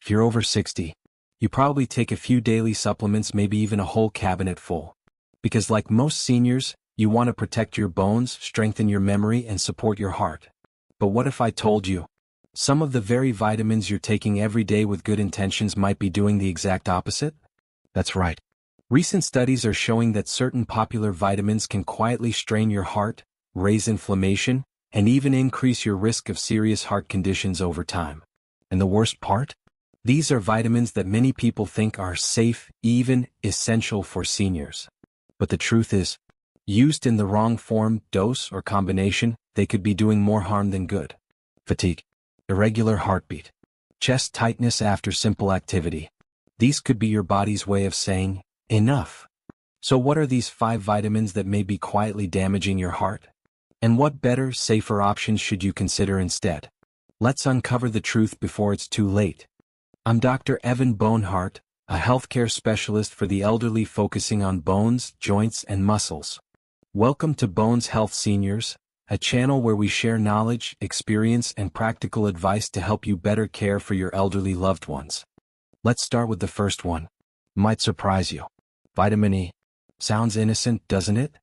If you're over 60, you probably take a few daily supplements, maybe even a whole cabinet full. Because like most seniors, you want to protect your bones, strengthen your memory, and support your heart. But what if I told you, some of the very vitamins you're taking every day with good intentions might be doing the exact opposite? That's right. Recent studies are showing that certain popular vitamins can quietly strain your heart, raise inflammation, and even increase your risk of serious heart conditions over time. And the worst part? These are vitamins that many people think are safe, even essential for seniors. But the truth is, used in the wrong form, dose, or combination, they could be doing more harm than good. Fatigue, irregular heartbeat, chest tightness after simple activity. These could be your body's way of saying, enough. So what are these 5 vitamins that may be quietly damaging your heart? And what better, safer options should you consider instead? Let's uncover the truth before it's too late. I'm Dr. Evan Bonehart, a healthcare specialist for the elderly focusing on bones, joints, and muscles. Welcome to Bones Health Seniors, a channel where we share knowledge, experience, and practical advice to help you better care for your elderly loved ones. Let's start with the first one. Might surprise you. Vitamin E. Sounds innocent, doesn't it?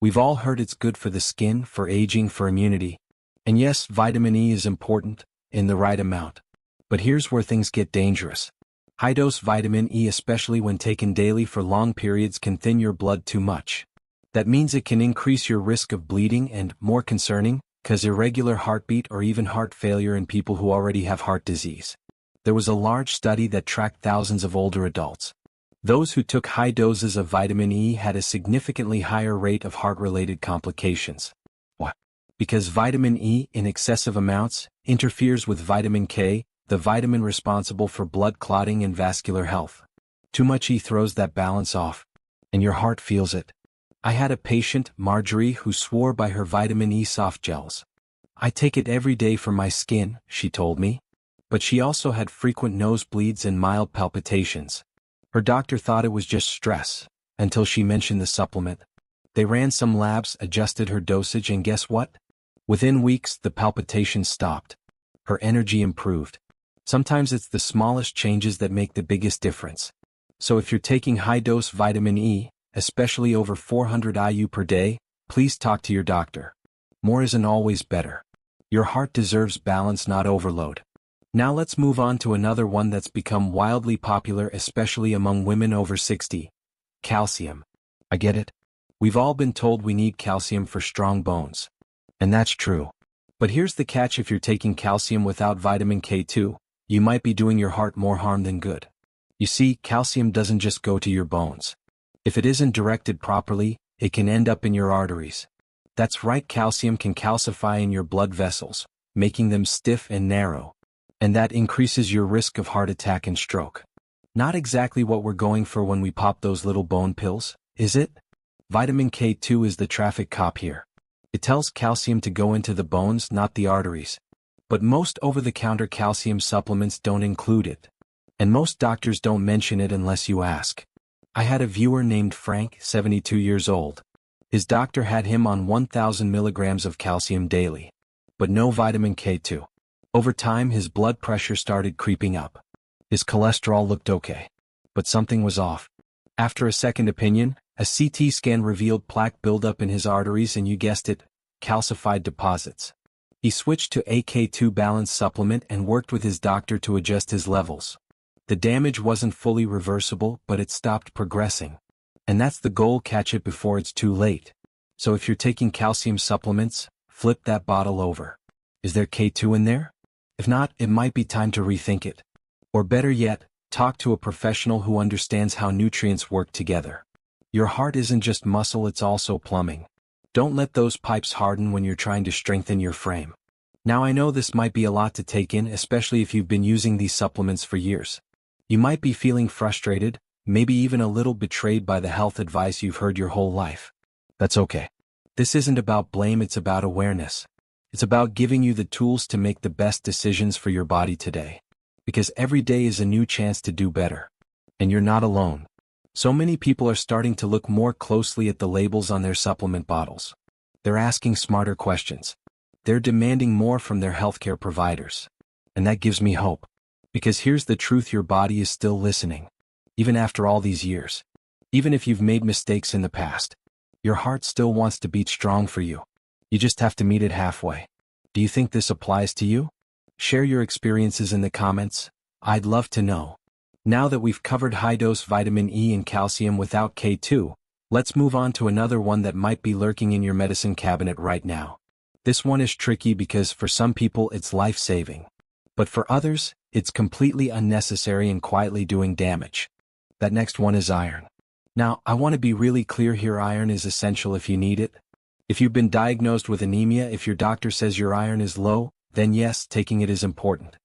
We've all heard it's good for the skin, for aging, for immunity. And yes, vitamin E is important, in the right amount. But here's where things get dangerous. High-dose vitamin E, especially when taken daily for long periods, can thin your blood too much. That means it can increase your risk of bleeding and, more concerning, cause irregular heartbeat or even heart failure in people who already have heart disease. There was a large study that tracked thousands of older adults. Those who took high doses of vitamin E had a significantly higher rate of heart-related complications. Why? Because vitamin E, in excessive amounts, interferes with vitamin K, the vitamin responsible for blood clotting and vascular health. Too much E throws that balance off, and your heart feels it. I had a patient, Marjorie, who swore by her vitamin E soft gels. I take it every day for my skin, she told me. But she also had frequent nosebleeds and mild palpitations. Her doctor thought it was just stress, until she mentioned the supplement. They ran some labs, adjusted her dosage, and guess what? Within weeks, the palpitations stopped. Her energy improved. Sometimes it's the smallest changes that make the biggest difference. So if you're taking high-dose vitamin E, especially over 400 IU per day, please talk to your doctor. More isn't always better. Your heart deserves balance, not overload. Now let's move on to another one that's become wildly popular, especially among women over 60. Calcium. I get it. We've all been told we need calcium for strong bones. And that's true. But here's the catch: if you're taking calcium without vitamin K2, you might be doing your heart more harm than good. You see, calcium doesn't just go to your bones. If it isn't directed properly, it can end up in your arteries. That's right, calcium can calcify in your blood vessels, making them stiff and narrow. And that increases your risk of heart attack and stroke. Not exactly what we're going for when we pop those little bone pills, is it? Vitamin K2 is the traffic cop here. It tells calcium to go into the bones, not the arteries. But most over-the-counter calcium supplements don't include it. And most doctors don't mention it unless you ask. I had a viewer named Frank, 72 years old. His doctor had him on 1,000 milligrams of calcium daily. But no vitamin K2. Over time, his blood pressure started creeping up. His cholesterol looked okay. But something was off. After a second opinion, a CT scan revealed plaque buildup in his arteries and, you guessed it, calcified deposits. He switched to a K2 balance supplement and worked with his doctor to adjust his levels. The damage wasn't fully reversible, but it stopped progressing. And that's the goal: catch it before it's too late. So if you're taking calcium supplements, flip that bottle over. Is there K2 in there? If not, it might be time to rethink it. Or better yet, talk to a professional who understands how nutrients work together. Your heart isn't just muscle, it's also plumbing. Don't let those pipes harden when you're trying to strengthen your frame. Now I know this might be a lot to take in, especially if you've been using these supplements for years. You might be feeling frustrated, maybe even a little betrayed by the health advice you've heard your whole life. That's okay. This isn't about blame, it's about awareness. It's about giving you the tools to make the best decisions for your body today. Because every day is a new chance to do better. And you're not alone. So many people are starting to look more closely at the labels on their supplement bottles. They're asking smarter questions. They're demanding more from their healthcare providers. And that gives me hope. Because here's the truth, your body is still listening. Even after all these years. Even if you've made mistakes in the past. Your heart still wants to beat strong for you. You just have to meet it halfway. Do you think this applies to you? Share your experiences in the comments. I'd love to know. Now that we've covered high-dose vitamin E and calcium without K2, let's move on to another one that might be lurking in your medicine cabinet right now. This one is tricky because for some people it's life-saving. But for others, it's completely unnecessary and quietly doing damage. That next one is iron. Now, I want to be really clear here, iron is essential if you need it. If you've been diagnosed with anemia, if your doctor says your iron is low, then yes, taking it is important.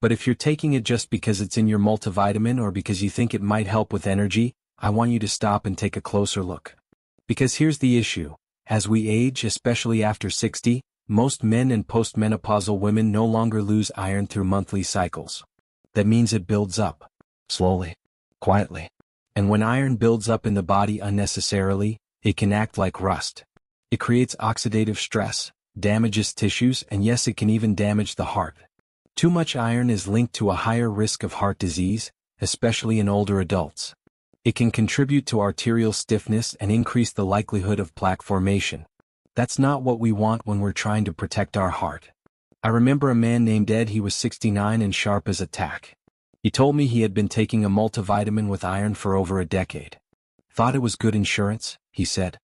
But if you're taking it just because it's in your multivitamin or because you think it might help with energy, I want you to stop and take a closer look. Because here's the issue. As we age, especially after 60, most men and postmenopausal women no longer lose iron through monthly cycles. That means it builds up. Slowly. Quietly. And when iron builds up in the body unnecessarily, it can act like rust. It creates oxidative stress, damages tissues, and yes, it can even damage the heart. Too much iron is linked to a higher risk of heart disease, especially in older adults. It can contribute to arterial stiffness and increase the likelihood of plaque formation. That's not what we want when we're trying to protect our heart. I remember a man named Ed. He was 69 and sharp as a tack. He told me he had been taking a multivitamin with iron for over a decade. Thought it was good insurance, he said.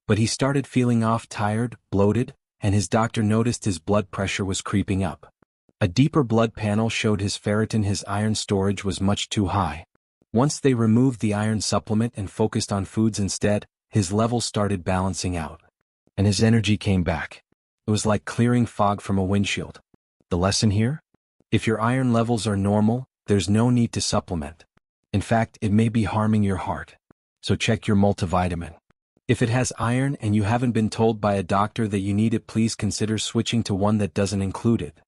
But he started feeling off, tired, bloated, and his doctor noticed his blood pressure was creeping up. A deeper blood panel showed his ferritin, his iron storage was much too high. Once they removed the iron supplement and focused on foods instead, his levels started balancing out. And his energy came back. It was like clearing fog from a windshield. The lesson here? If your iron levels are normal, there's no need to supplement. In fact, it may be harming your heart. So check your multivitamin. If it has iron and you haven't been told by a doctor that you need it, please consider switching to one that doesn't include it.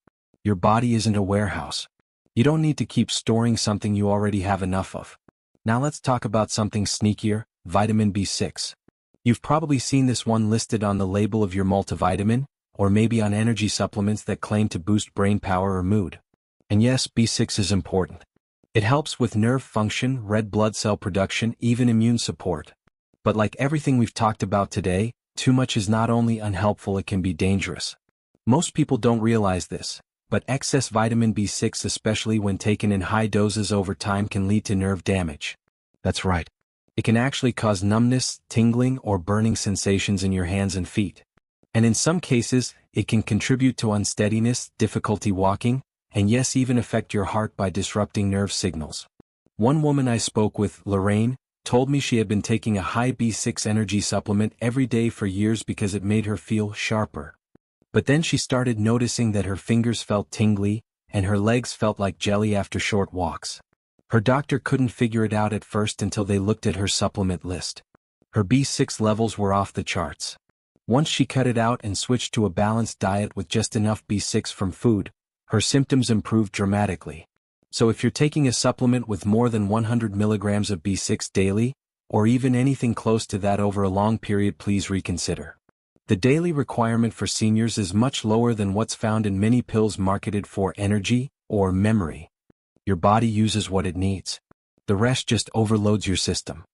Your body isn't a warehouse. You don't need to keep storing something you already have enough of. Now let's talk about something sneakier, vitamin B6. You've probably seen this one listed on the label of your multivitamin, or maybe on energy supplements that claim to boost brain power or mood. And yes, B6 is important. It helps with nerve function, red blood cell production, even immune support. But like everything we've talked about today, too much is not only unhelpful, it can be dangerous. Most people don't realize this, but excess vitamin B6, especially when taken in high doses over time, can lead to nerve damage. That's right. It can actually cause numbness, tingling, or burning sensations in your hands and feet. And in some cases, it can contribute to unsteadiness, difficulty walking, and yes, even affect your heart by disrupting nerve signals. One woman I spoke with, Lorraine, told me she had been taking a high B6 energy supplement every day for years because it made her feel sharper. But then she started noticing that her fingers felt tingly, and her legs felt like jelly after short walks. Her doctor couldn't figure it out at first until they looked at her supplement list. Her B6 levels were off the charts. Once she cut it out and switched to a balanced diet with just enough B6 from food, her symptoms improved dramatically. So if you're taking a supplement with more than 100 milligrams of B6 daily, or even anything close to that over a long period, please reconsider. The daily requirement for seniors is much lower than what's found in many pills marketed for energy or memory. Your body uses what it needs. The rest just overloads your system.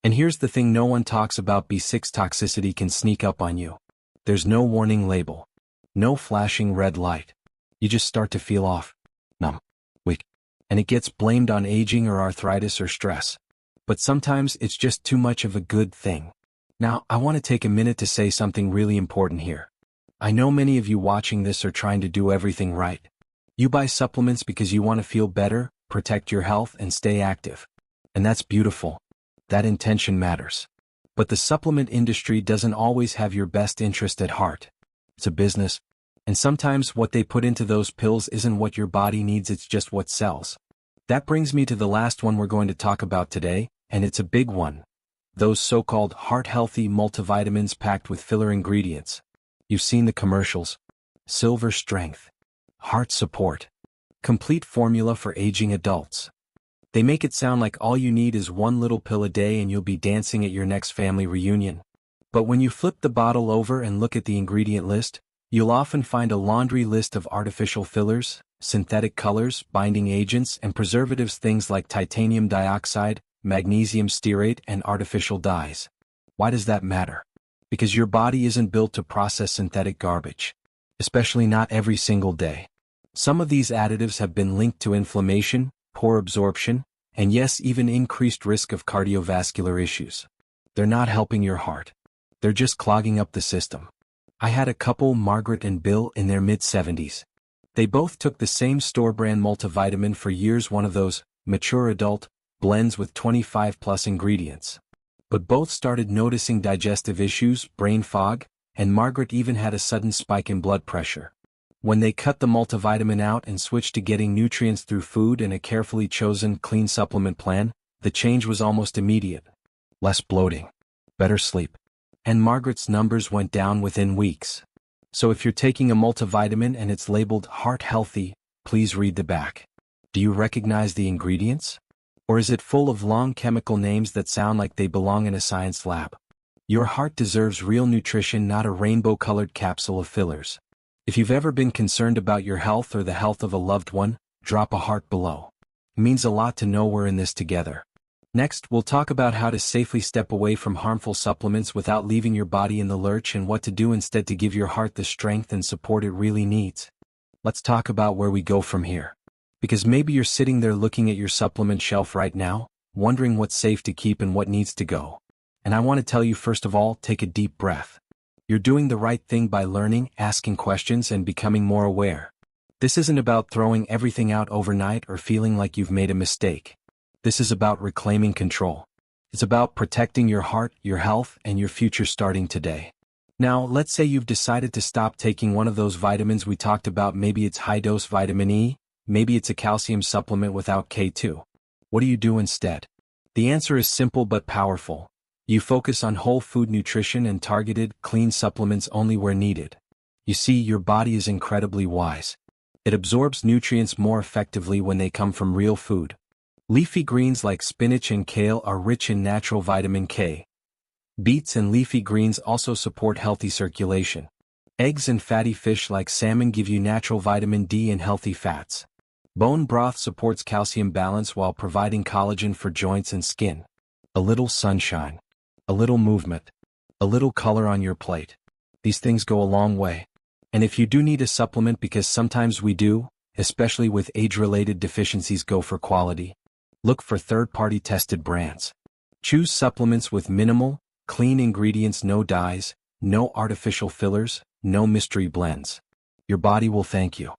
And here's the thing no one talks about: B6 toxicity can sneak up on you. There's no warning label. No flashing red light. You just start to feel off, numb, weak. And it gets blamed on aging or arthritis or stress. But sometimes it's just too much of a good thing. Now, I want to take a minute to say something really important here. I know many of you watching this are trying to do everything right. You buy supplements because you want to feel better, protect your health, and stay active. And that's beautiful. That intention matters. But the supplement industry doesn't always have your best interest at heart. It's a business. And sometimes what they put into those pills isn't what your body needs, it's just what sells. That brings me to the last one we're going to talk about today, and it's a big one. Those so-called heart-healthy multivitamins packed with filler ingredients. You've seen the commercials. Silver strength. Heart support. Complete formula for aging adults. They make it sound like all you need is one little pill a day and you'll be dancing at your next family reunion. But when you flip the bottle over and look at the ingredient list, You'll often find a laundry list of artificial fillers, synthetic colors, binding agents, and preservatives, things like titanium dioxide, magnesium stearate, and artificial dyes. Why does that matter? Because your body isn't built to process synthetic garbage. Especially not every single day. Some of these additives have been linked to inflammation, poor absorption, and yes, even increased risk of cardiovascular issues. They're not helping your heart. They're just clogging up the system. I had a couple, Margaret and Bill, in their mid-70s. They both took the same store-brand multivitamin for years, one of those mature adult blends with 25+ ingredients. But both started noticing digestive issues, brain fog, and Margaret even had a sudden spike in blood pressure. When they cut the multivitamin out and switched to getting nutrients through food and a carefully chosen, clean supplement plan, the change was almost immediate. Less bloating, better sleep, and Margaret's numbers went down within weeks. So if you're taking a multivitamin and it's labeled heart healthy, please read the back. Do you recognize the ingredients? Or is it full of long chemical names that sound like they belong in a science lab? Your heart deserves real nutrition, not a rainbow-colored capsule of fillers. If you've ever been concerned about your health or the health of a loved one, drop a heart below. It means a lot to know we're in this together. Next, we'll talk about how to safely step away from harmful supplements without leaving your body in the lurch, and what to do instead to give your heart the strength and support it really needs. Let's talk about where we go from here. Because maybe you're sitting there looking at your supplement shelf right now, wondering what's safe to keep and what needs to go. And I want to tell you, first of all, take a deep breath. You're doing the right thing by learning, asking questions, and becoming more aware. This isn't about throwing everything out overnight or feeling like you've made a mistake. This is about reclaiming control. It's about protecting your heart, your health, and your future starting today. Now, let's say you've decided to stop taking one of those vitamins we talked about. Maybe it's high-dose vitamin E, maybe it's a calcium supplement without K2. What do you do instead? The answer is simple but powerful. You focus on whole food nutrition and targeted, clean supplements only where needed. You see, your body is incredibly wise. It absorbs nutrients more effectively when they come from real food. Leafy greens like spinach and kale are rich in natural vitamin K. Beets and leafy greens also support healthy circulation. Eggs and fatty fish like salmon give you natural vitamin D and healthy fats. Bone broth supports calcium balance while providing collagen for joints and skin. A little sunshine, a little movement, a little color on your plate. These things go a long way. And if you do need a supplement, because sometimes we do, especially with age-related deficiencies, go for quality. Look for third-party tested brands. Choose supplements with minimal, clean ingredients, no dyes, no artificial fillers, no mystery blends. Your body will thank you.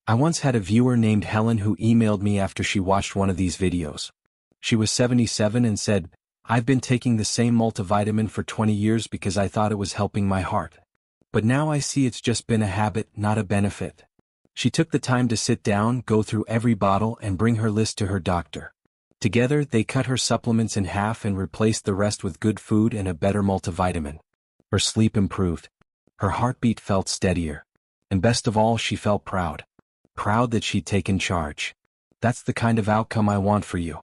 I once had a viewer named Helen who emailed me after she watched one of these videos. She was 77 and said, "I've been taking the same multivitamin for 20 years because I thought it was helping my heart. But now I see it's just been a habit, not a benefit." She took the time to sit down, go through every bottle, and bring her list to her doctor. Together, they cut her supplements in half and replaced the rest with good food and a better multivitamin. Her sleep improved. Her heartbeat felt steadier. And best of all, she felt proud. Proud that she'd taken charge. That's the kind of outcome I want for you.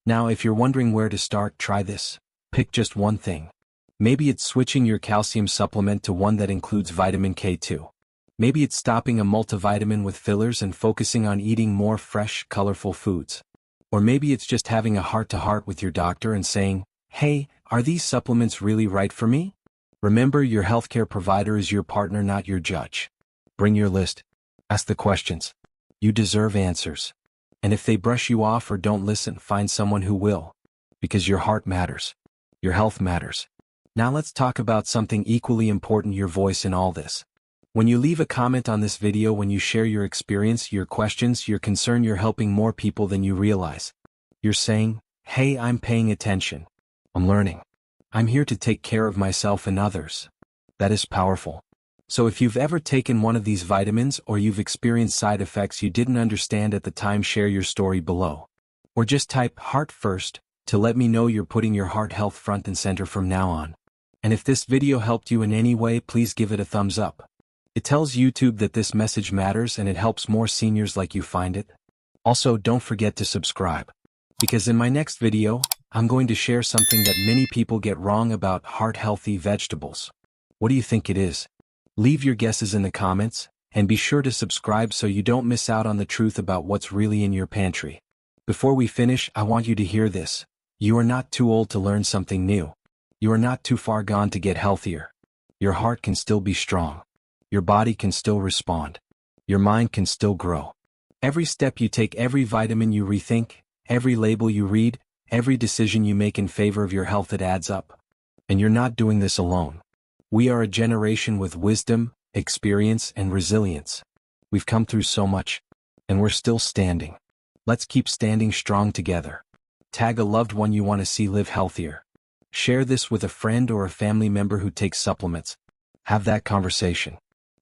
Now, if you're wondering where to start, try this. Pick just one thing. Maybe it's switching your calcium supplement to one that includes vitamin K2. Maybe it's stopping a multivitamin with fillers and focusing on eating more fresh, colorful foods. Or maybe it's just having a heart-to-heart with your doctor and saying, "Hey, are these supplements really right for me?" Remember, your healthcare provider is your partner, not your judge. Bring your list. Ask the questions. You deserve answers. And if they brush you off or don't listen, find someone who will. Because your heart matters. Your health matters. Now let's talk about something equally important: your voice in all this. When you leave a comment on this video, when you share your experience, your questions, your concern, you're helping more people than you realize. You're saying, "Hey, I'm paying attention. I'm learning. I'm here to take care of myself and others." That is powerful. So if you've ever taken one of these vitamins or you've experienced side effects you didn't understand at the time, share your story below. Or just type "heart first" to let me know you're putting your heart health front and center from now on. And if this video helped you in any way, please give it a thumbs up. It tells YouTube that this message matters and it helps more seniors like you find it. Also, don't forget to subscribe. Because in my next video, I'm going to share something that many people get wrong about heart-healthy vegetables. What do you think it is? Leave your guesses in the comments, and be sure to subscribe so you don't miss out on the truth about what's really in your pantry. Before we finish, I want you to hear this. You are not too old to learn something new. You are not too far gone to get healthier. Your heart can still be strong. Your body can still respond. Your mind can still grow. Every step you take, every vitamin you rethink, every label you read, every decision you make in favor of your health, it adds up. And you're not doing this alone. We are a generation with wisdom, experience, and resilience. We've come through so much, and we're still standing. Let's keep standing strong together. Tag a loved one you want to see live healthier. Share this with a friend or a family member who takes supplements. Have that conversation.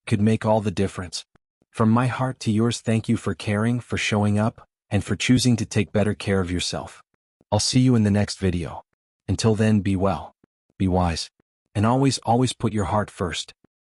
Could make all the difference. From my heart to yours, thank you for caring, for showing up, and for choosing to take better care of yourself. I'll see you in the next video. Until then, be well, be wise, and always put your heart first.